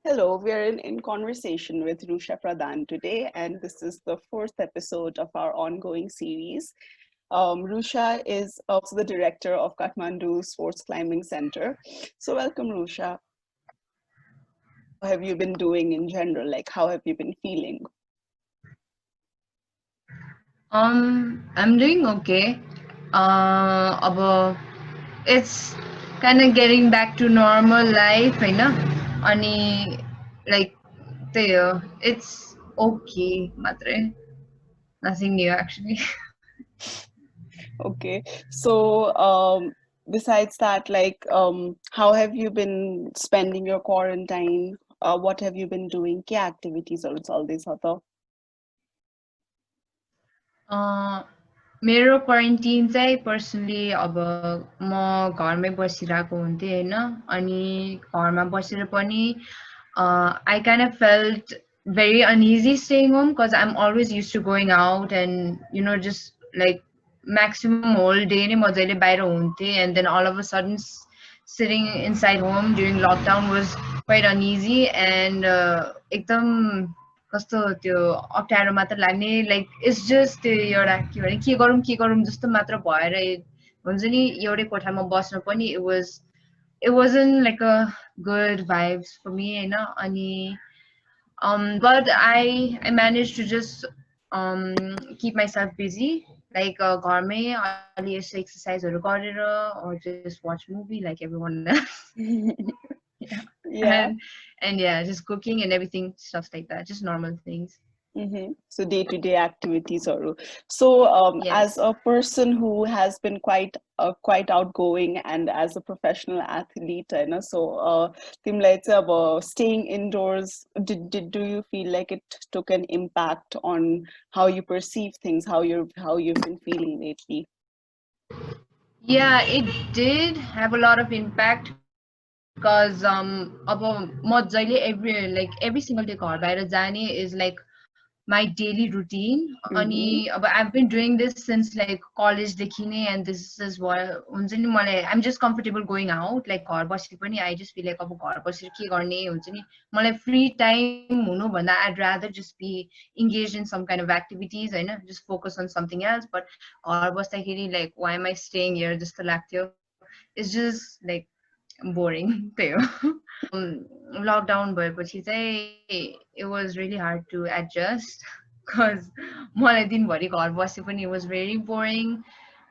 Hello, we are in conversation with Rusha Pradhan today, and this is the fourth episode of our ongoing series. Rusha is also the director of Kathmandu Sports Climbing Center. So, welcome, Rusha. How have you been doing in general? Like, how have you been feeling? I'm doing okay. About it's kind of getting back to normal life, you know. Ani like there, it's okay, matre. Nothing new actually. Okay, so besides that, how have you been spending your quarantine? What have you been doing? Kya activities or all this other? Uh, मेरो quarantine चाहिँ personally अब म घरमै बसिरहेको हुन्थेँ होइन अनि घरमा बसेर पनि I kind of felt very uneasy staying home because I'm always used to going out and just like maximum whole day नै मजाले बाहिर हुन्थेँ and then all of a sudden sitting inside home during lockdown was quite uneasy and एकदम कस्तो त्यो अप्ठ्यारो मात्र लाग्ने लाइक इट्स जस्ट त्यो एउटा के गरौँ जस्तो मात्र भएर हुन्छ नि एउटै कोठामा बस्न पनि it wasn't like a good vibes for me होइन अनि but I managed to just keep myself busy like घरमै अलि यसो एक्सर्साइजहरू गरेर or just watch movie like everyone else yeah Yeah. and yeah just cooking and everything stuff like that just normal things. So day-to-day activities or so as Yes. a person who has been quite outgoing and as a professional athlete, you know, so timlai चाहिँ अब staying indoors, do you feel like it took an impact on how you perceive things, how you've been feeling lately? Yeah, it did have a lot of impact because अब म जहिले every single day घर बाहिर जाने is like my daily routine Mm-hmm. अनि अब I've been doing this since like college देखि नै and this is what हुन्छ नि मलाई I'm just comfortable going out like घर बसे पनि I just feel like अब घर बसेर के गर्ने हुन्छ नि मलाई free time हुनु भन्दा I'd rather just be engaged in some kind of activities होइन just focus on something else but घर बस्दाखेरि like why am I staying here जस्तो लाग्थ्यो it's just like boring त्यही हो लकडाउन भएपछि चाहिँ it was really hard to adjust because मलाई दिनभरि घर बसे पनि it was very boring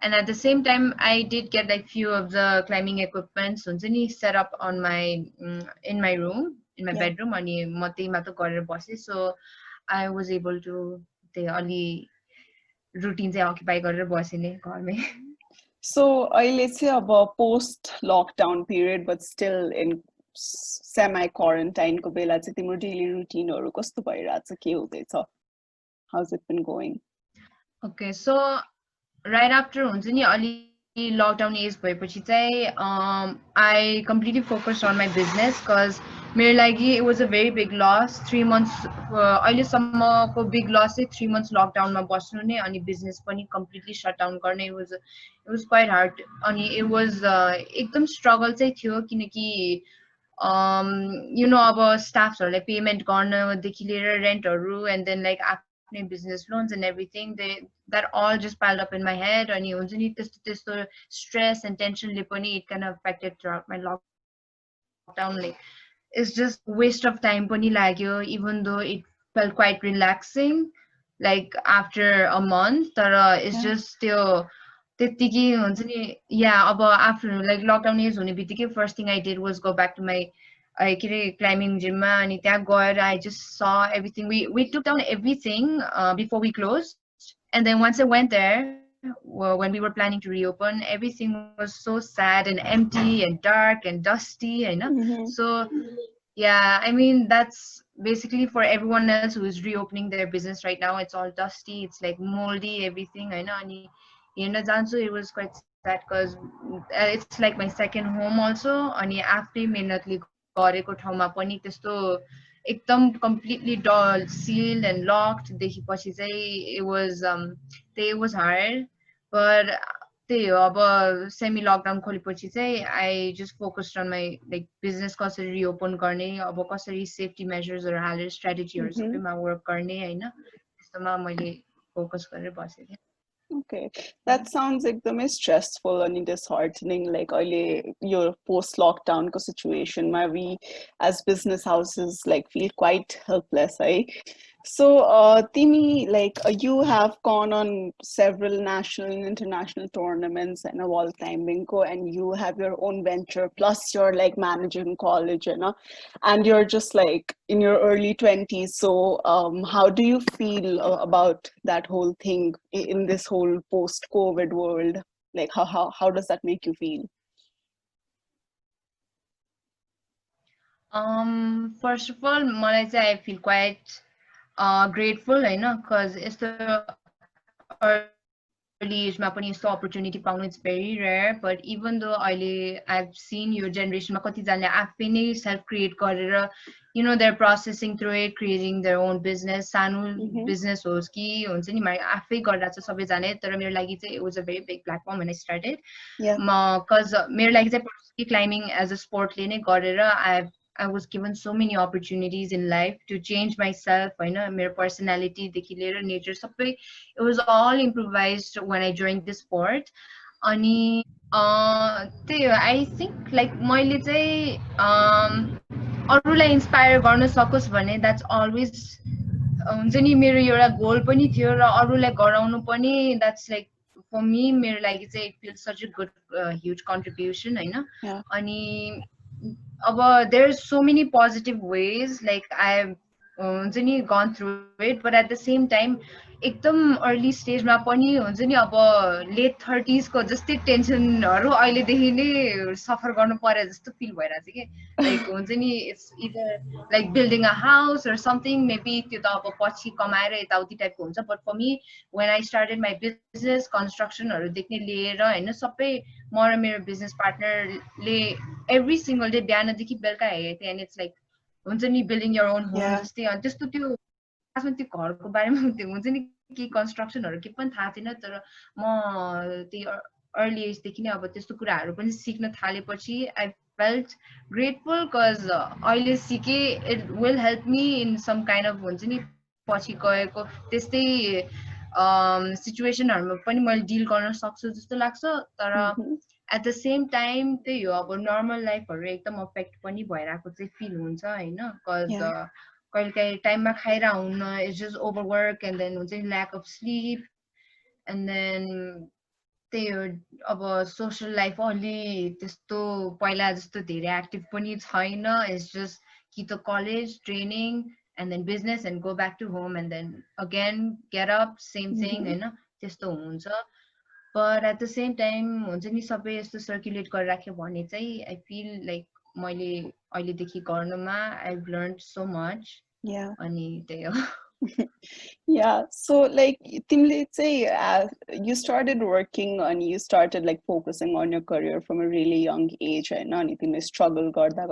and at the same time I did get like few of the climbing equipments हुन्छ नि set up on my in my room in my Yeah. bedroom अनि म त्यही मात्र गरेर बसेँ so I was able to त्यही अलि रुटिन चाहिँ अक्युपाई गरेर बसेँ नि घरमै So let's say about post-lockdown period, but still in semi-quarantine को बेला चाहिँ तिम्रो daily routineहरू कस्तो भइरहेछ के हुँदैछ? How's it been going? okay so right after हुन्छ नि अलि लकडाउन एज भएपछि चाहिँ I completely focused on my business because मेरो लागि it was a very big loss 3 months अहिलेसम्मको big loss चाहिँ 3 months लकडाउनमा बस्नु नै अनि business पनि completely shut down गर्ने it was quite hard अनि it was एकदम struggle चाहिँ थियो किनकि अब स्टाफहरूलाई पेमेन्ट गर्नदेखि लिएर रेन्टहरू and then like आफ्नै business loans and everything that all just piled up in my head अनि हुन्छ नि त्यस्तो stress and tensionले पनि it kind of affected throughout my lockdown like it's just waste of time पनि लाग्यो even though it felt quite relaxing like after a month तर it's just Yeah. त्यो त्यतिकै हुन्छ नि yeah अब after like lockdown एज हुने बित्तिकै first thing I did was go back to my के अरे climbing gym मा अनि त्यहाँ गएर I just saw everything we took down everything before we closed and then once I went there when we were planning to reopen everything was so sad and empty and dark and dusty you know Mm-hmm. so yeah I mean that's basically for everyone else who is reopening their business right now it's all dusty it's like moldy everything I know अनि हेर्न जान्छु it was quite sad because it's like my second home also अनि आफ्नै मेहनतले गरेको ठाउँमा पनि त्यस्तो एकदम completely dull sealed and locked देखेपछि चाहिँ it was hard but त्यही हो अब सेमी लकडाउन खोलेपछि चाहिँ I just focused on my like business कसरी रिओपन गर्ने अब कसरी सेफ्टी मेजर्सहरू हालेर स्ट्राटेजीहरू Mm-hmm. सबैमा वर्क गर्ने होइन त्यस्तोमा मैले फोकस गरेर बसेको थिएँ Okay, that sounds एकदमै stressful and disheartening. Like early your post-lockdown situation, where we as business houses like feel quite helpless, right? So, Timi, like you have gone on several national and international tournaments and a all-time bingo, and you have your own venture. Plus, you're like managing college, and you're just like in your early 20s. So, how do you feel about that whole thing in this whole post-COVID world? Like, how does that make you feel? First of all, मलाई चाहिँ I feel quite grateful होइन because यस्तो early एजमा पनि यस्तो opportunity पाउनु it's very rare but even though अहिले I've seen यो जेनेरेसनमा कतिजनाले आफै नै सेल्फ क्रिएट गरेर you know they're processing through it creating their own business सानो Mm-hmm. business होस् कि हुन्छ नि आफै गरिरहेको छ सबैजना तर मेरो लागि चाहिँ it was a very big platform when I started Yeah. because मेरो लागि चाहिँ personally climbing as a sportले नै गरेर I was given so many opportunities in life to change myself होइन मेरो personalityदेखि लिएर nature सबै it was all improvised when I joined this sport अनि त्यही हो I think like मैले चाहिँ अरूलाई इन्सपायर गर्न सकोस् भने द्याट्स अलवेज हुन्छ नि मेरो एउटा गोल पनि थियो र अरूलाई गराउनु पनि द्याट्स लाइक फर मी मेरो लागि चाहिँ it feels such a good huge contribution होइन Yeah. अनि अब there are so many positive ways like I हुन्छ नि gone through it but at the same time एकदम अर्ली स्टेजमा पनि हुन्छ नि अब लेट 30s को जस्तै टेन्सनहरू अहिलेदेखि नै सफर गर्नु पर्यो जस्तो फिल भइरहेको छ कि लाइक हुन्छ नि it's either like building a house or something maybe त्यो त अब पछि कमाएर यताउति टाइपको हुन्छ but for me when I started my business constructionहरूदेखि लिएर होइन सबै म र मेरो बिजनेस पार्टनरले every single day बिहानदेखि बेलुका हेरेको थिएँ and it's like हुन्छ नि building your own home Yeah. जस्तै अनि त्यस्तो त्यो खासमा त्यो घरको बारेमा त्यो हुन्छ नि केही कन्स्ट्रक्सनहरू केही पनि थाहा थिएन तर म त्यो अर्ली एजदेखि नै अब त्यस्तो कुराहरू पनि सिक्न थालेपछि आई फेल्ट ग्रेटफुल कज अहिले सिकेँ it will help me in some kind of हुन्छ नि पछि गएको त्यस्तै सिचुएसनहरूमा पनि मैले डिल गर्न सक्छु जस्तो लाग्छ तर Mm-hmm. At the same time त्यही हो अब नर्मल लाइफहरू एकदम अफेक्ट पनि भइरहेको चाहिँ फिल हुन्छ होइन कज Yeah. कहिलेकाहीँ टाइममा खाएर हुन्न it's just over work and then हुन्छ नि lack of sleep and then त्यही हो अब सोसल लाइफ अलि त्यस्तो पहिला जस्तो धेरै एक्टिभ पनि छैन इट्स जस्ट कि त college training and then business and go back to home and then again get up same thing Mm-hmm. होइन त्यस्तो हुन्छ but at the same time हुन्छ नि सबै यस्तो सर्कुलेट गरिराख्यो भने चाहिँ आई फिल लाइक मैले अहिलेदेखि गर्नुमा I learn so much Yeah. अनि त्यही हो Yeah, so like Timle say you started working and you started like focusing on your career from a really young age and anything struggle garda.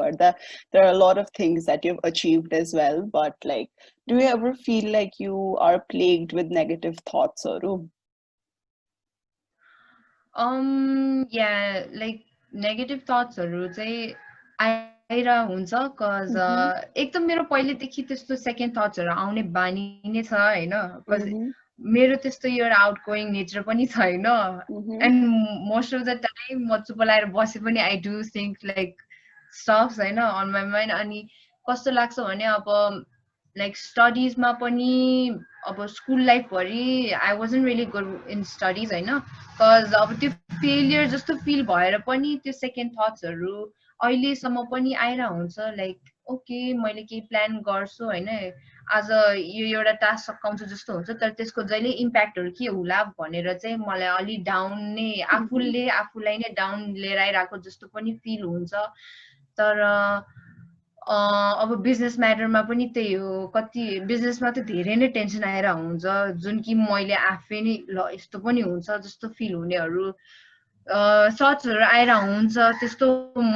There are a lot of things that you've achieved as well, but like do you ever feel like you are plagued with negative thoughts or yeah like negative thoughtsहरू चाहिँ आएर हुन्छ cause mm-hmm. एकदम मेरो पहिलेदेखि त्यस्तो second थट्सहरू आउने बानी नै छ होइन cause Mm-hmm. मेरो त्यस्तो यो आउट गोइङ नेचर पनि छैन Mm-hmm. And most of the time म चुप लाएर बसे पनि I do think like stuffs होइन अन माई माइन्ड अनि कस्तो लाग्छ भने अब लाइक स्टडिजमा पनि अब स्कुल लाइफभरि I wasn't really good in studies होइन कज अब त्यो फेलियर जस्तो फिल भएर पनि त्यो सेकेन्ड थट्सहरू अहिलेसम्म पनि आइरहेको हुन्छ लाइक ओके मैले केही प्लान गर्छु होइन आज यो एउटा टास्क सकाउँछु जस्तो हुन्छ तर त्यसको जहिले इम्प्याक्टहरू के होला भनेर चाहिँ मलाई अलिक डाउन नै Mm-hmm. आफूलाई नै डाउन लिएर आइरहेको जस्तो पनि फिल हुन्छ तर अब बिजनेस म्याटरमा पनि त्यही हो कति बिजनेसमा त धेरै नै टेन्सन आएर हुन्छ जुन कि मैले आफै नै ल यस्तो पनि हुन्छ जस्तो फिल हुनेहरू सर्ट्सहरू आएर हुन्छ त्यस्तो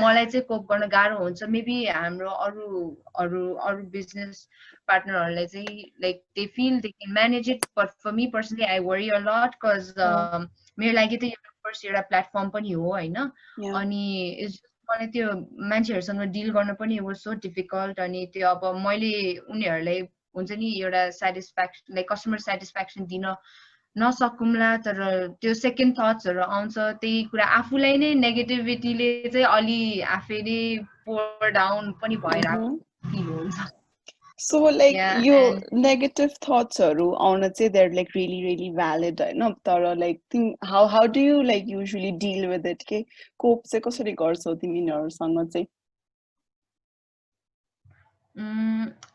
मलाई चाहिँ कोप गर्न गाह्रो हुन्छ मेबी हाम्रो अरू बिजनेस पार्टनरहरूलाई चाहिँ like they feel they can manage it but for me personally I worry a lot cause Yeah. मेरो लागि त पर्सि एउटा प्लेटफर्म पनि हो हैन Yeah. अनि मलाई त्यो मान्छेहरुसँग डिल गर्न पनि it was so difficult अनि त्यो अब मैले उनीहरुलाई हुन्छ नि एउटा स्याटिस्फ्याक्सन लाइक कस्टमर स्याटिस्फ्याक्सन दिन नसकुम्ला तर त्यो सेकेन्ड थट्सहरु आउँछ त्यही कुरा आफूलाई नै नेगेटिभिटीले चाहिँ अलि आफै नै पोर डाउन पनि Mm-hmm. भइरहेको फिल हुन्छ So like yeah your and negative thoughts are on say they're like really valid no tara like think how do you like usually deal with it ke cope se कसरी गर्छौ तिमी यिनीहरुसँग चाहिँ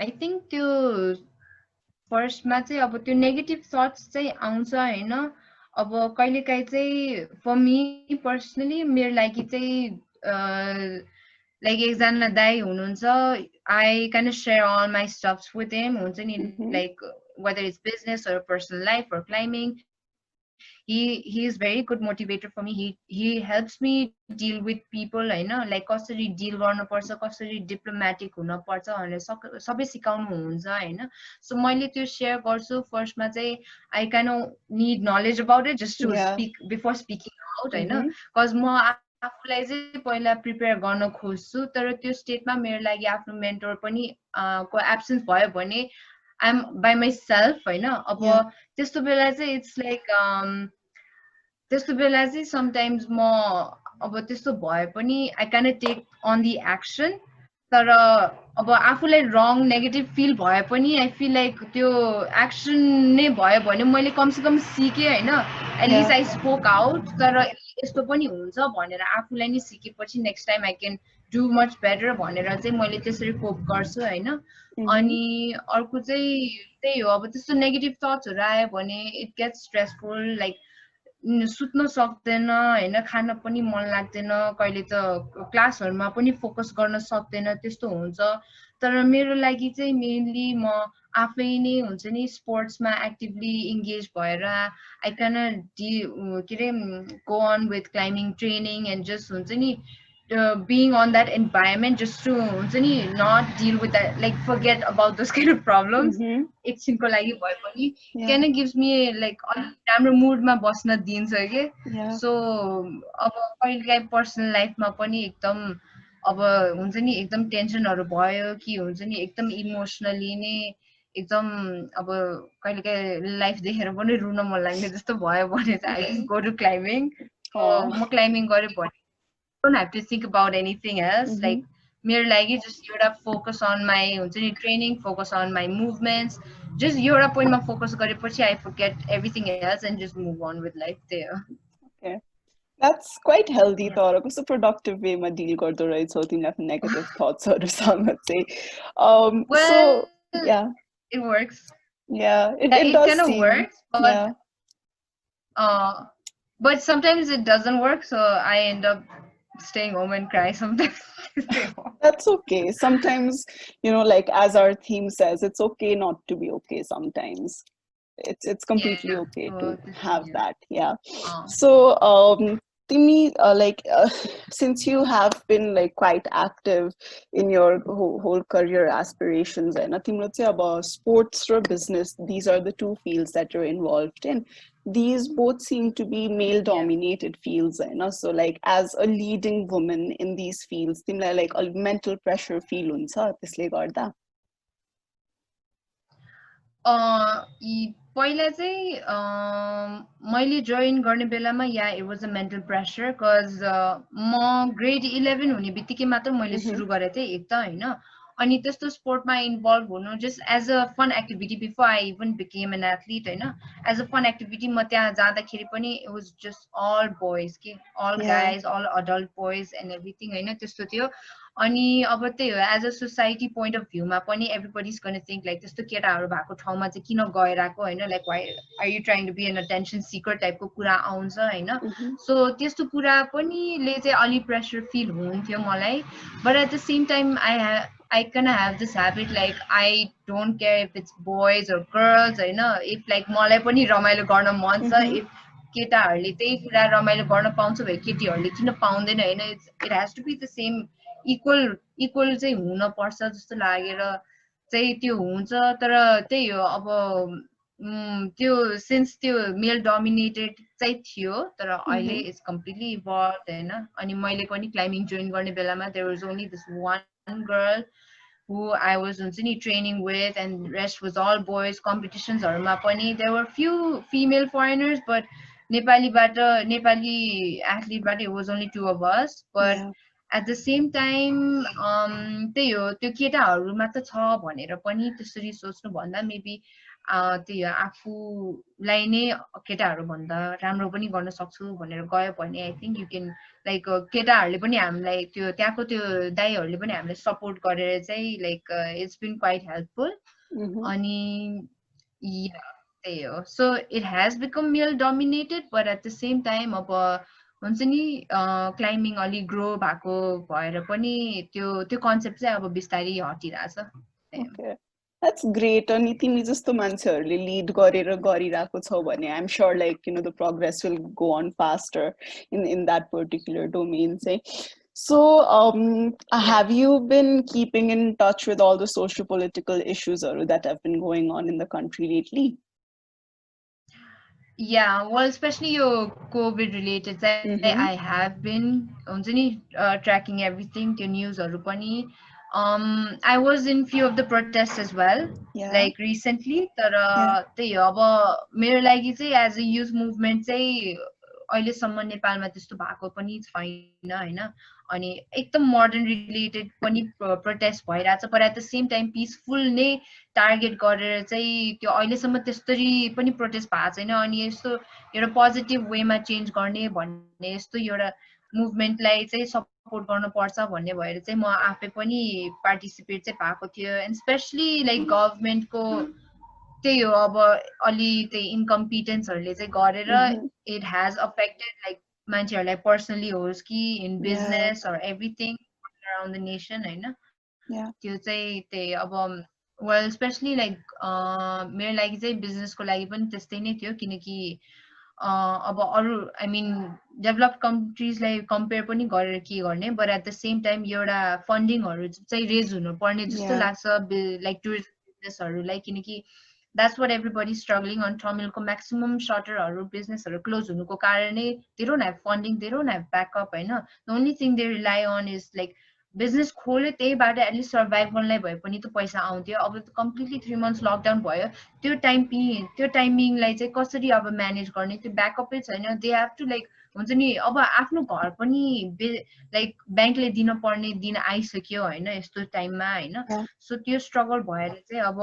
I think त्यो फर्स्टमा चाहिँ अब त्यो negative thoughts चाहिँ आउँछ हैन अब कहिलेकाहीँ चाहिँ फर मी पर्सनली मेरो लागि चाहिँ लाइक एकजना दाइ हुनुहुन्छ I kind of share all my stuffs with him हुन्छ नि like whether it's business or personal life or climbing he is very good motivator for me he helps me deal with people हैन like कसरी deal गर्नुपर्छ कसरी diplomatic हुनुपर्छ भनेर सबै सिकाउनुहुन्छ हैन सो मैले त्यो शेयर गर्छु फर्स्टमा चाहिँ I kind of need knowledge about it just to speak before speaking out हैन कज म आफूलाई चाहिँ पहिला प्रिपेयर गर्न खोज्छु तर त्यो स्टेटमा मेरो लागि आफ्नो मेन्टर पनि को एब्सेन्स भयो भने I am by myself हैन अब त्यस्तो बेला चाहिँ इट्स लाइक त्यस्तो बेला चाहिँ समटाइम्स म अब त्यस्तो भए पनि I can take on the action तर अब आफूलाई रङ नेगेटिभ फिल भए पनि आई फिल लाइक त्यो एक्सन नै भयो भने मैले कमसेकम सिकेँ होइन एटलिस्ट आई स्पोक आउट तर यस्तो पनि हुन्छ भनेर आफूलाई नै सिकेपछि next time I can do much better भनेर चाहिँ मैले त्यसरी कोप गर्छु होइन अनि अर्को चाहिँ त्यही हो अब त्यस्तो नेगेटिभ थट्सहरू आयो भने इट गेट्स स्ट्रेसफुल लाइक सुत्न सक्दैन हैन खान पनि मन लाग्दैन कहिले त क्लासहरुमा पनि फोकस गर्न सक्दैन त्यस्तो हुन्छ तर मेरो लागि चाहिँ मेनली म आफै नै हुन्छ नि स्पोर्ट्समा एक्टिभली इन्गेज भएर आई क्यान के अरे go on with climbing training and just हुन्छ नि being on that environment just to हुन्छ नि not deal with that like forget about those kind of problems एकछिनको लागि भए पनि kind of gives me like राम्रो मुडमा बस्न दिन्छ के सो अब कहिलेकाहीँ पर्सनल लाइफमा पनि एकदम अब हुन्छ नि एकदम टेन्सनहरू भयो कि हुन्छ नि एकदम इमोसनली नै एकदम अब कहिलेकाहीँ लाइफ देखेर पनि रुन मन लाग्ने जस्तो भयो भने चाहिँ I just go to climbing म क्लाइम्बिङ गरेँ भने don't have to think about anything else like मेरो लागि just एउटा focus on my हुन्छ नि training focus on my movements just एउटा पोइन्टमा focus गरेपछि I forget everything else and just move on with life there okay that's quite healthy तर कस्तो productive way मा deal गर्दो रहेछौ तिमीले आफ्नो negative thoughts हरुसँग चाहिँ well, so yeah it works yeah it does kind of seem works but sometimes it doesn't work so I end up staying home and cry sometimes that's okay sometimes you know like as our theme says it's okay not to be okay sometimes it's completely okay to have that so Timi like since you have been like quite active in your whole career aspirations and तिम्रो चाहिँ अब sports or business these are the two fields that you're involved in these both seem to be male dominated fields so like as a leading woman in these fields तिमीलाई like a mental pressure feel हुन्छ त्यसले गर्दा पहिला चाहिँ मैले join गर्ने बेलामा या it was a mental pressure cause म ग्रेड 11 हुने बित्तिकै मात्र मैले सुरु गरेको थिएँ एक त होइन अनि त्यस्तो स्पोर्टमा इन्भल्भ हुनु just as a fun activity before I even became an athlete होइन एज अ फन एक्टिभिटी म त्यहाँ जाँदाखेरि पनि it was just all boys के all guys all adult boys and everything होइन त्यस्तो थियो अनि अब त्यही हो as a society point of भ्यूमा पनि everybody is gonna think like त्यस्तो केटाहरू भएको ठाउँमा चाहिँ किन गइरहेको होइन like why are you trying to be an attention seeker टाइपको कुरा आउँछ होइन सो त्यस्तो कुरा पनि ले चाहिँ अलि प्रेसर फिल हुन्थ्यो मलाई but at the same time I kind of have this habit like I don't care if it's boys or girls होइन if like मलाई पनि रमाइलो गर्न मन छ if केटाहरूले त्यही कुरा रमाइलो गर्न पाउँछ भने केटीहरूले किन पाउँदैन होइन it has to be the same equal चाहिँ हुन पर्छ जस्तो लागेर चाहिँ त्यो हुन्छ तर त्यही हो अब त्यो सिन्स त्यो मेल डोमिनेटेड चाहिँ थियो तर अहिले Mm-hmm. इट्स कम्प्लिटली इभल्भ होइन अनि मैले पनि क्लाइम्बिङ जोइन गर्ने बेलामा there was only this one girl who I was हुन्छ नि training with and rest was all boys competitionsहरूमा पनि there were few female foreigners but Nepali athleteबाट it was only two of us but Yeah. at the same time त्यही हो त्यो केटाहरूमा त छ भनेर पनि त्यसरी सोच्नु भन्दा मेबी त्यही हो आफूलाई नै केटाहरू भन्दा राम्रो पनि गर्न सक्छु भनेर गयो भने I think you can like केटाहरूले पनि हामीलाई त्यो त्यहाँको त्यो दाइहरूले पनि हामीलाई सपोर्ट गरेर चाहिँ like it's been quite helpful Mm-hmm. अनि त्यही हो so it has become male dominated but at the same time अब हुन्छ नि क्लाइम्बिङ अलिक ग्रो भएको भएर पनि त्यो कन्सेप्ट चाहिँ अब बिस्तारै हटिरहेछ Okay. That's great. अनि तिमी जस्तो मान्छेहरूले lead गरेर गरिरहेको छौ भने I'm sure like the progress will go on faster in that particular domain say. So have you been keeping in touch with all the socio-political issues that have been going on in the country lately? Yeah, well, especially your COVID related, I Mm-hmm. have been हुन्छ नि tracking everything, the newsहरू पनि. I was in few of the protests as well, Yeah. like recently. तर Yeah. त्यही हो अब मेरो लागि चाहिँ as a youth movement चाहिँ अहिलेसम्म नेपालमा त्यस्तो भएको पनि छैन होइन अनि एकदम मोडर्न रिलेटेड पनि प्रोटेस्ट भइरहेछ but at the same time peaceful नै टार्गेट गरेर चाहिँ त्यो अहिलेसम्म त्यस्तरी पनि प्रोटेस्ट भएको छैन अनि यस्तो एउटा पोजिटिभ वेमा चेन्ज गर्ने भन्ने यस्तो एउटा मुभमेन्टलाई चाहिँ सपोर्ट गर्नुपर्छ भन्ने भएर चाहिँ म आफै पनि पार्टिसिपेट चाहिँ भएको थियो एन्ड स्पेसली लाइक गभर्मेन्टको त्यही हो अब अलि त्यही इन्कम्पिटेन्सहरूले चाहिँ गरेर Mm-hmm. It has affected like मान्छेहरूलाई पर्सनली होस् कि in Yeah. Business or everything around the nation होइन Yeah. त्यो चाहिँ त्यही अब वेल स्पेसली लाइक मेरो लागि चाहिँ बिजनेसको लागि पनि त्यस्तै नै थियो किनकि अब अरू आई मिन डेभलप कन्ट्रिजलाई कम्पेयर पनि गरेर के गर्ने but at the same time एउटा फन्डिङहरू चाहिँ रेज हुनुपर्ने जस्तो Yeah. लाग्छ लाइक टुरिज्म बिजनेसहरूलाई किनकि that's what everybody struggling on तमिलको म्याक्सिमम सर्टरहरू बिजनेसहरू क्लोज हुनुको कारणै they don't have funding they don't have backup होइन the only thing they rely on is like business खोल्यो त्यहीबाट एटलिस्ट सर्भाइभ गर्नलाई भए पनि त पैसा आउँथ्यो अब त कम्प्लिटली 3 months लकडाउन भयो त्यो टाइमिङलाई चाहिँ कसरी अब म्यानेज गर्ने त्यो ब्याकअपै छैन दे हेभ टु लाइक हुन्छ नि अब आफ्नो घर पनि लाइक ब्याङ्कले दिन पर्ने दिन आइसक्यो होइन यस्तो टाइममा होइन Yeah. सो त्यो स्ट्रगल भएर चाहिँ अब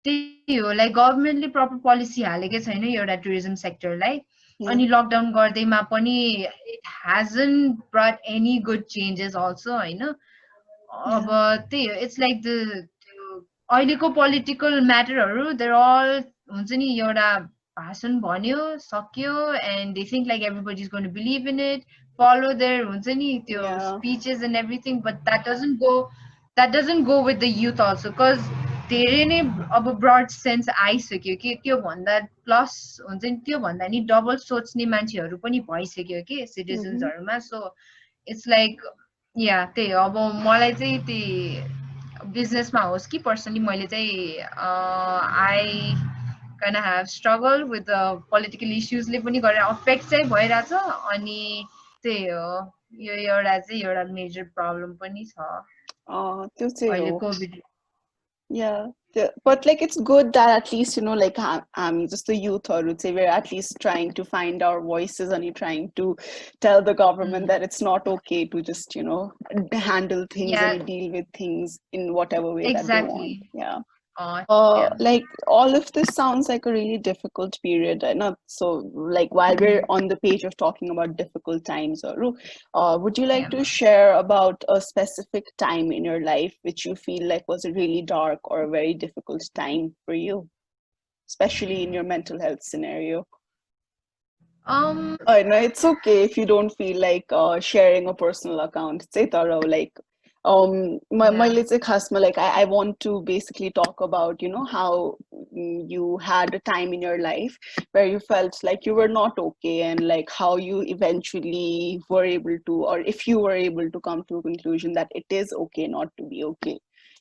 त्यही हो लाइक गभर्मेन्टले प्रपर पोलिसी हालेकै छैन एउटा टुरिज्म सेक्टरलाई Yeah. अनि लकडाउन गर्दैमा पनि it hasn't brought any good changes also होइन अब Yeah. त्यही हो इट्स लाइक त्यो अहिलेको पोलिटिकल म्याटरहरू देयर अल हुन्छ नि एउटा भाषण भन्यो सक्यो and they think like everybody is going to believe in it follow there हुन्छ नि त्यो Yeah. Speeches and everything but that doesn't go with the youth also because धेरै नै अब ब्रड सेन्स आइसक्यो कि त्योभन्दा प्लस हुन्छ नि त्योभन्दा नि डबल सोच्ने मान्छेहरू पनि भइसक्यो कि Mm-hmm. सिटिजन्सहरूमा सो इट्स लाइक या त्यही हो अब मलाई चाहिँ त्यही बिजनेसमा होस् कि पर्सनली मैले चाहिँ I can have struggle with the political इस्युजले पनि गरेर अफेक्ट चाहिँ भइरहेछ अनि त्यही हो यो एउटा मेजर प्रब्लम पनि छ त्यो चाहिँ अहिले हो. Covid Yeah, but like it's good that at least like just the youth or would say we're at least trying to find our voices and trying to tell the government that it's not okay to just handle things yeah and deal with things in whatever way that they want. exactly Yeah. yeah Like all of this sounds like a really difficult period. Not so like while we're on the page of talking about difficult times, would you like yeah to share about a specific time in your life which you feel like was a really dark or a very difficult time for you, especially in your mental health scenario? um No, it's okay if you don't feel like sharing a personal account. Say thorough, like my yeah little customer, like I want to basically talk about, how you had a time in your life where you felt like you were not okay and like how you eventually were able to, or if you were able to come to a conclusion that it is okay not to be okay.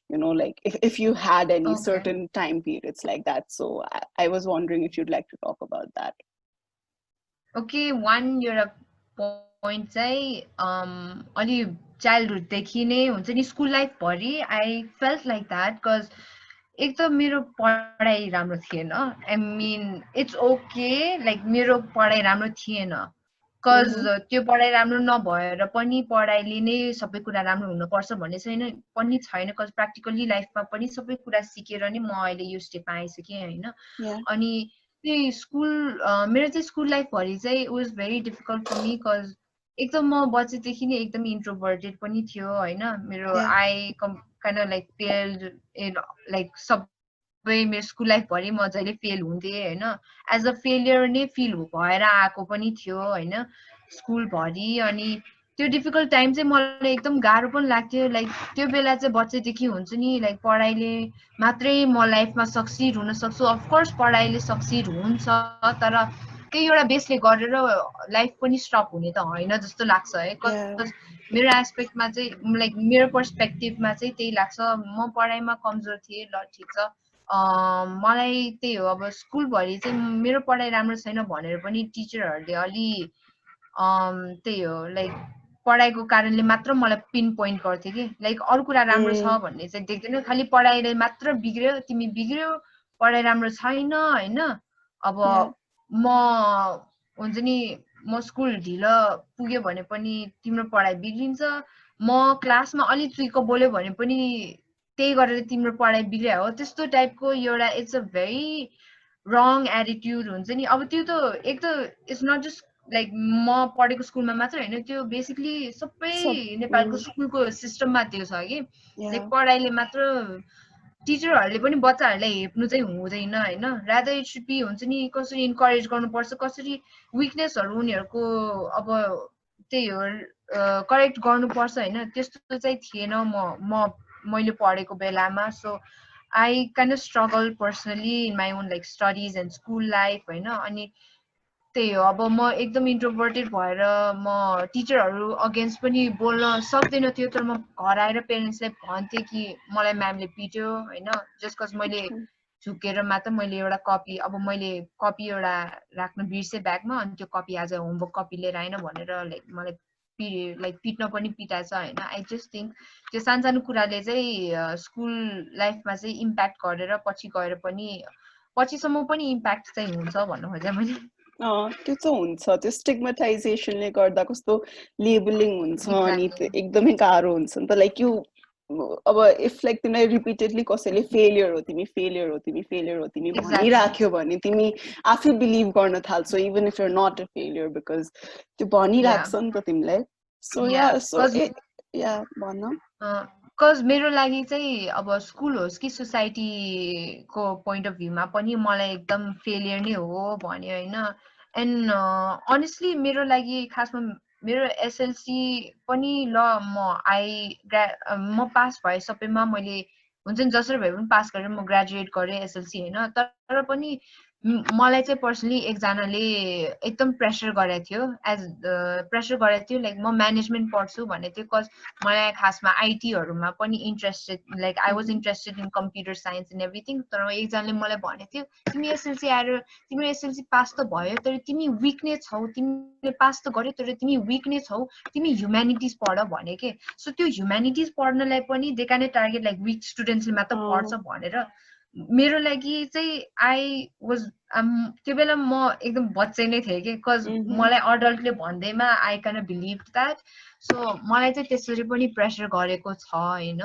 like if you had any Okay. certain time periods like that. So I was wondering if you'd like to talk about that. Okay, one एउटा point चाहिँ अलि चाइल्डहुडदेखि नै हुन्छ नि school लाइफभरि I felt like that because एक त मेरो पढाइ राम्रो थिएन I mean it's okay like मेरो पढाइ राम्रो थिएन बिकज Mm-hmm. त्यो पढाइ राम्रो नभएर पनि पढाइले नै सबै कुरा राम्रो हुनुपर्छ भन्ने पनि छैन बिकज प्र्याक्टिकली लाइफमा पनि सबै कुरा सिकेर नै म अहिले यो स्टेपमा आइसकेँ होइन Yeah. अनि त्यही स्कुल मेरो चाहिँ स्कुल लाइफभरि चाहिँ it was very difficult for me because एकदम म बच्चेदेखि नै एकदम इन्ट्रोभर्टेड पनि थियो होइन मेरो Yeah. I kind of like failed like सबै मेरो स्कुल लाइफभरि म जहिले फेल हुन्थेँ होइन एज अ फेलियर नै फिल भएर आएको पनि थियो होइन स्कुलभरि अनि त्यो डिफिकल्ट टाइम चाहिँ मलाई एकदम गाह्रो पनि लाग्थ्यो लाइक त्यो बेला चाहिँ बच्चेदेखि हुन्छ नि लाइक पढाइले मात्रै म लाइफमा सक्सिड हुन सक्छु अफकोर्स पढाइले सक्सिड हुन्छ तर त्यही एउटा बेसले गरेर लाइफ पनि स्टप हुने त होइन जस्तो लाग्छ है Yeah. बिकज मेरो एस्पेक्टमा चाहिँ लाइक मेरो पर्सपेक्टिभमा चाहिँ त्यही लाग्छ म पढाइमा कमजोर थिएँ ल ठिक छ मलाई त्यही हो अब स्कुलभरि चाहिँ मेरो पढाइ राम्रो छैन भनेर पनि टिचरहरूले अलि त्यही हो लाइक पढाइको कारणले मात्र मलाई पिन पोइन्ट गर्थ्यो कि लाइक अरू कुरा राम्रो छ Mm. भन्ने चाहिँ देख्दैन खालि पढाइले मात्र बिग्रियो तिमी बिग्रियो पढाइ राम्रो छैन होइन अब Yeah. म हुन्छ नि म स्कुल ढिलो पुग्यो भने पनि तिम्रो पढाइ बिग्रिन्छ म क्लासमा अलिक चुइको बोल्यो भने पनि त्यही गरेर तिम्रो पढाइ बिग्रियो हो त्यस्तो टाइपको एउटा it's a very wrong attitude हुन्छ नि अब त्यो त एक त इट्स नट जस्ट लाइक म पढेको स्कुलमा मात्र होइन त्यो बेसिकली सबै Sub. नेपालको स्कुलको सिस्टममा त्यो छ कि Yeah. लाइक पढाइले मात्र टिचरहरूले पनि बच्चाहरूलाई हेप्नु चाहिँ हुँदैन होइन रादर इट सुड बी हुन्छ नि कसरी इन्करेज गर्नुपर्छ कसरी विकनेसहरू उनीहरूको अब त्यही हो करेक्ट गर्नुपर्छ होइन त्यस्तो चाहिँ थिएन मैले पढेको बेलामा so I kind of struggle personally in my own like studies and school life होइन अनि त्यही हो अब म एकदम इन्ट्रोभर्टेड भएर म टिचरहरू अगेन्स्ट पनि बोल्न सक्दैन थियो तर म घर आएर पेरेन्ट्सलाई भन्थेँ कि मलाई म्यामले पिट्यो होइन जस्ट कज मैले Okay. झुकेर मात्र मैले एउटा कपी अब मैले कपी एउटा राख्न बिर्सेँ ब्यागमा अनि त्यो कपी आज होमवर्क कपी लिएर आएन भनेर लाइक मलाई लाइक पिट्न पनि पिटाएछ होइन आई जस्ट थिङ्क त्यो सानसानो कुराले चाहिँ स्कुल लाइफमा चाहिँ इम्प्याक्ट गरेर पछि गएर पनि पछिसम्म पनि इम्प्याक्ट चाहिँ हुन्छ भन्नु खोजेँ मैले त्यो चाहिँ हुन्छ त्यो स्टिग्मेटाइजेसनले गर्दा कस्तो लेबलिङ हुन्छ अनि एक्ज्याक्टली एकदमै गाह्रो हुन्छ नि त लाइक यु अब इफ लाइक तिमीलाई रिपिटेडली कसैले फेलियर हो तिमी फेलियर हो तिमी फेलियर हो तिमी एक्ज्याक्टली भनिराख्यो भने तिमी आफै बिलिभ गर्न थाल्छौ even if you're not a failure because त्यो या भनिराख्छ नि त तिमीलाई सो या या सो कज या भन कज मेरो लागि चाहिँ अब स्कुल होस् कि सोसाइटीको पोइन्ट अफ भ्यूमा पनि मलाई एकदम फेलियर नै हो भन्यो होइन एन्ड अनेस्टली मेरो लागि खासमा मेरो एसएलसी पनि ल म पास भए सबैमा मैले हुन्छ नि जसरी भए पनि पास गरेर म ग्रेजुएट गरेँ एसएलसी होइन तर पनि मलाई चाहिँ पर्सनली एकजनाले एकदम प्रेसर गरेको थियो प्रेसर गरेको थियो लाइक म म्यानेजमेन्ट पढ्छु भनेको थियो कज मलाई खासमा आइटीहरूमा पनि interested like I was interested in computer science and everything तर एकजनाले मलाई भनेको थियो तिमी एसएलसी आएर तिम्रो एसएलसी पास त भयो तर तिमी विक नै छौ तिमीले पास त गर्यो तर तिमी विक नै छौ तिमी ह्युम्यानिटिज पढ भने के सो त्यो ह्युम्यानिटिज पढ्नलाई पनि they can target like weak स्टुडेन्ट्सले मात्र पढ्छ भनेर मेरो लागि चाहिँ आई वाज त्यो बेला म एकदम बच्चे नै थिएँ कि कज मलाई अडल्टले भन्दैमा I can believe that so मलाई चाहिँ त्यसरी पनि प्रेसर गरेको छ होइन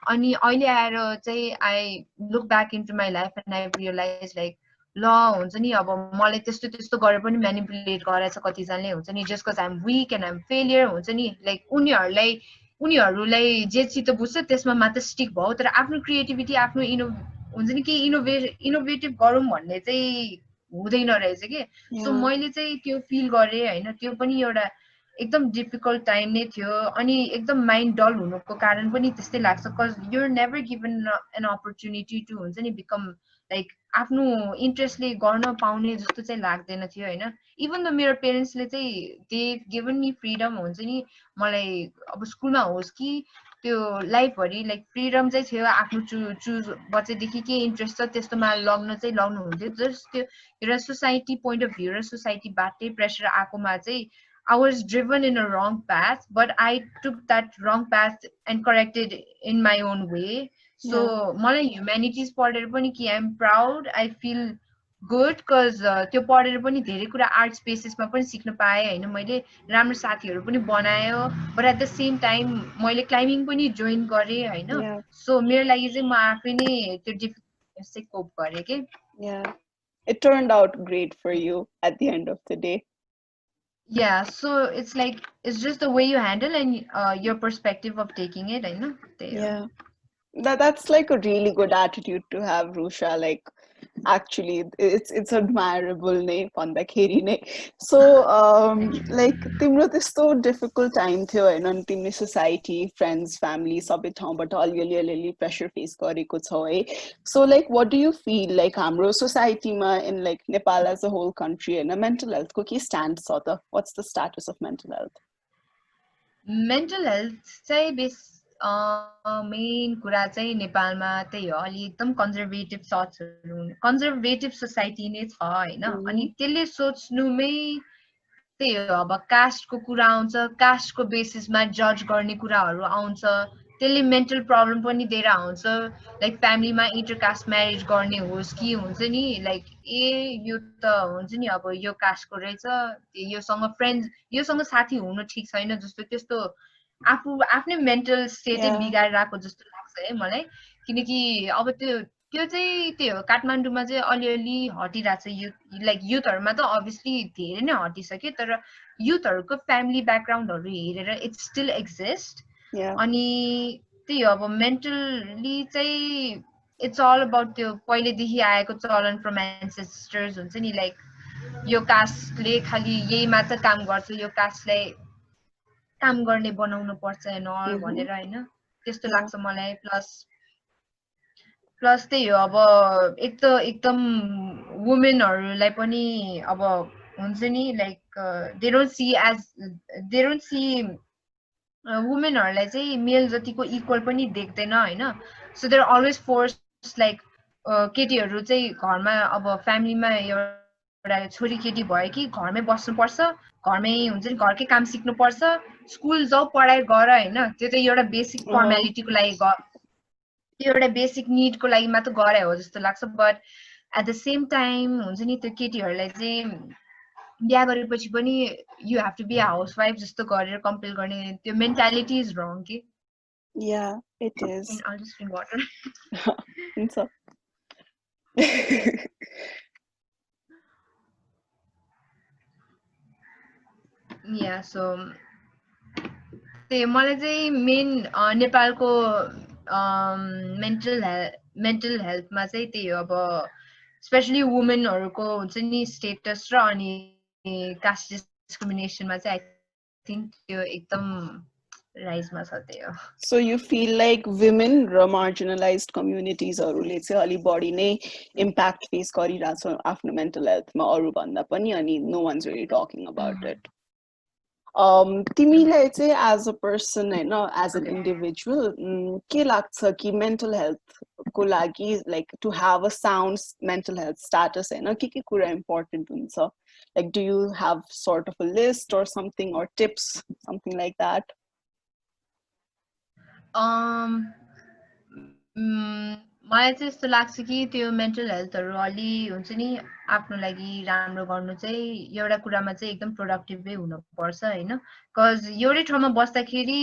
अनि अहिले आएर चाहिँ I look back into my life and I realize like ल हुन्छ नि अब मलाई त्यस्तो त्यस्तो गरेर पनि म्यानिपुलेट गराएछ कतिजनाले हुन्छ नि just cause I'm weak and I'm failure हुन्छ नि लाइक उनीहरूलाई जे चित्त बुझ्छ त्यसमा मात्र स्टिक भयो तर आफ्नो क्रिएटिभिटी आफ्नो हुन्छ नि केही इनोभेटिभ गरौँ भन्ने चाहिँ हुँदैन रहेछ कि सो मैले चाहिँ त्यो फिल गरेँ होइन त्यो पनि एउटा एकदम डिफिकल्ट टाइम नै थियो अनि एकदम माइन्ड डल हुनुको कारण पनि त्यस्तै लाग्छ cause you're never given an opportunity to हुन्छ नि बिकम लाइक आफ्नो इन्ट्रेस्टले गर्न पाउने जस्तो चाहिँ लाग्दैन थियो होइन इभन द मेरो पेरेन्ट्सले चाहिँ दे गिभन मी फ्रिडम हुन्छ नि मलाई अब स्कुलमा होस् कि त्यो लाइफभरि लाइक फ्रिडम चाहिँ थियो आफ्नो चुज बच्चैदेखि के इन्ट्रेस्ट छ त्यस्तोमा लग्नु हुन्थ्यो जस्ट त्यो एउटा सोसाइटी पोइन्ट अफ भ्यू र सोसाइटीबाटै प्रेसर आएकोमा चाहिँ I was driven in a wrong path, but I took that wrong path and corrected in my own way. So, Yeah, मलाई humanities पढेर पनि कि I'm proud, I feel good because त्यो पढेर पनि धेरै कुरा आर्ट स्पेसेसमा पनि सिक्न पाएँ होइन मैले राम्रो साथीहरू पनि बनायो but at the same time मैले क्लाइम्बिङ पनि जोइन गरेँ होइन yeah, सो मेरो लागि चाहिँ म आफै नै त्यो डिफिकल्ट चाहिँ कोप गरेँ के yeah. It turned out great for you at the end of the day. Yeah, so it's like it's just the way you handle and your perspective of taking it. I know. There. Yeah. That's like a really good attitude to have, Rusha. Like, actually, it's admirable ne pandakeri ne. So, Thank you. like, timro so difficult time थियो हैन अनि तिमीले society, friends, family सबै ठाउँबाट अलिअलि pressure face गरेको छौ है. So, like, what do you feel like हाम्रो society मा in like Nepal as a whole country हैन mental health को के stand छ त? What's the status of mental health? Mental health चाहिँ मेन कुरा चाहिँ नेपालमा त्यही हो अलि एकदम कन्जर्भेटिभ थट्सहरू कन्जर्भेटिभ सोसाइटी नै छ होइन अनि त्यसले सोच्नुमै त्यही हो अब कास्टको कुरा आउँछ कास्टको बेसिसमा जज गर्ने कुराहरू आउँछ त्यसले मेन्टल प्रब्लम पनि दिएर आउँछ लाइक फ्यामिलीमा इन्टरकास्ट म्यारेज गर्ने होस् कि हुन्छ नि लाइक यो त हुन्छ नि अब यो कास्टको रहेछ योसँग फ्रेन्ड योसँग साथी हुनु ठिक छैन जस्तो त्यस्तो आफ्नै मेन्टल स्टेटै Yeah, बिगारिरहेको जस्तो लाग्छ है मलाई किनकि अब त्यो त्यो चाहिँ त्यही हो काठमाडौँमा चाहिँ अलिअलि हटिरहेछ युथ लाइक युथहरूमा त अभियसली धेरै नै हटिसक्यो तर युथहरूको फ्यामिली ब्याकग्राउन्डहरू हेरेर इट्स स्टिल एक्जिस्ट yeah, अनि त्यही हो अब मेन्टल्ली चाहिँ इट्स अल अबाउट त्यो पहिलेदेखि आएको चलन फ्रम एन्सेस्टर्स हुन्छ नि लाइक यो कास्टले खालि यही मात्र काम गर्छ यो कास्टलाई काम गर्ने बनाउनु पर्छ एन्ड अल भनेर होइन त्यस्तो yeah, लाग्छ मलाई प्लस प्लस त्यही हो अब एक त एकदम वुमेनहरूलाई पनि अब हुन्छ नि like they don't see as they don't see वुमेनहरूलाई चाहिँ मेल जतिको इक्वल पनि देख्दैन होइन so there always force like केटीहरू चाहिँ घरमा अब फ्यामिलीमा एउटा छोरी केटी भयो कि घरमै बस्नुपर्छ घरमै हुन्छ नि घरकै काम सिक्नुपर्छ स्कुल जाऊ पढाइ गर होइन त्यो त एउटा बेसिक फर्मेलिटीको लागि त्यो एउटा बेसिक निडको लागि मात्र गरे हो जस्तो लाग्छ but at the same time हुन्छ नि त्यो केटीहरूलाई चाहिँ बिहा गरेपछि पनि you have to be a housewife जस्तो गरेर कम्पेयर गर्ने त्यो मेन्टालिटी इज रङ कि yeah, it is. I'll just drink water. And so, Yeah, so त्यही मलाई चाहिँ मेन नेपालको मेन्टल हेल्थमा चाहिँ त्यही हो अब स्पेसली वुमेनहरूको हुन्छ नि स्टेटस र अनि कास्ट डिस्क्रिमिनेसनमा चाहिँ आई थिङ्क त्यो एकदम राइजमा छ त्यही हो so you feel like women र marginalized communities हरूले चाहिँ अलि बढी नै impact face गरिरहेछ आफ्नो mental health मा अरु भन्दा पनि अनि no one's really talking about it. तिमीलाई चाहिँ as a person हैन as an individual के लाग्छ कि mental health को लागि like to have a sound mental health status हैन के कुरा important हुन्छ like do you have sort of a list or something or tips something like that? मलाई चाहिँ यस्तो लाग्छ कि त्यो मेन्टल हेल्थहरू अलि हुन्छ नि आफ्नो लागि राम्रो गर्नु चाहिँ एउटा कुरामा चाहिँ एकदम प्रोडक्टिभै हुनुपर्छ होइन बिकज एउटै ठाउँमा बस्दाखेरि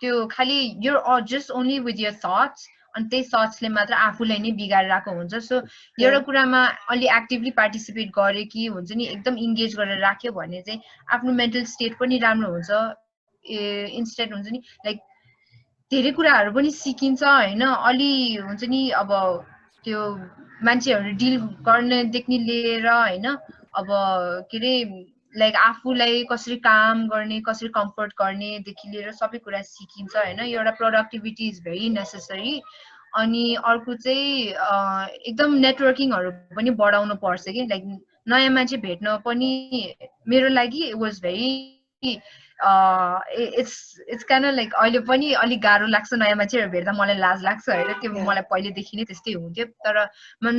त्यो खालि यो just only with your thoughts अनि त्यही थट्सले मात्र आफूलाई नै बिगारिरहेको हुन्छ सो एउटा कुरामा अलि एक्टिभली पार्टिसिपेट गरे कि हुन्छ नि एकदम इङ्गेज गरेर राख्यो भने चाहिँ आफ्नो मेन्टल स्टेट पनि राम्रो हुन्छ इन्स्टेड हुन्छ नि लाइक धेरै कुराहरू पनि सिकिन्छ होइन अलि हुन्छ नि अब त्यो मान्छेहरू डिल गर्नेदेखि लिएर होइन अब के अरे लाइक आफूलाई कसरी काम गर्ने कसरी कम्फर्ट गर्नेदेखि लिएर सबै कुरा सिकिन्छ होइन एउटा प्रोडक्टिभिटी इज भेरी नेसेसरी अनि अर्को चाहिँ एकदम नेटवर्किङहरू पनि बढाउनु पर्छ कि लाइक नयाँ मान्छे भेट्न पनि मेरो लागि it was very it's kind of like अहिले पनि अलिक गाह्रो लाग्छ नयाँ मान्छेहरू भेट्दा मलाई लाज लाग्छ होइन त्यो मलाई पहिलेदेखि नै त्यस्तै हुन्थ्यो तर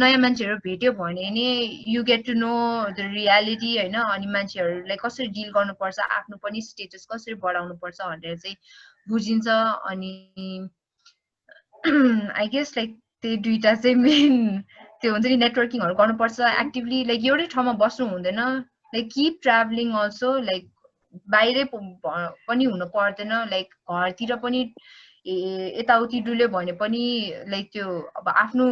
नयाँ मान्छेहरू भेट्यो भने नि you get to know the reality होइन अनि मान्छेहरूलाई कसरी डिल गर्नुपर्छ आफ्नो पनि स्टेटस कसरी बढाउनु पर्छ भनेर चाहिँ बुझिन्छ अनि आई गेस लाइक त्यही दुइटा चाहिँ मेन त्यो हुन्छ नि नेटवर्किङहरू गर्नुपर्छ एक्टिभली लाइक एउटै ठाउँमा बस्नु हुँदैन like keep travelling also like बाहिरै पनि हुनु पर्दैन लाइक घरतिर पनि यताउति डुल्यो भने पनि लाइक त्यो अब आफ्नो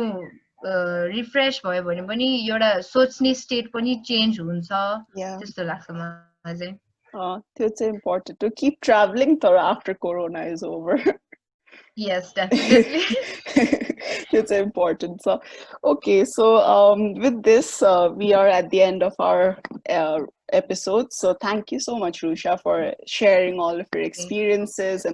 रिफ्रेस भयो भने पनि एउटा सोच्ने स्टेट पनि चेन्ज हुन्छ त्यस्तो लाग्छ मलाई चाहिँ त्यो चाहिँ important to keep traveling तर after corona is over. Yes, definitely. It's important. So, okay, so with this, we are at the end of our episode. So, thank you so much, Rusha, for sharing all of your experiences and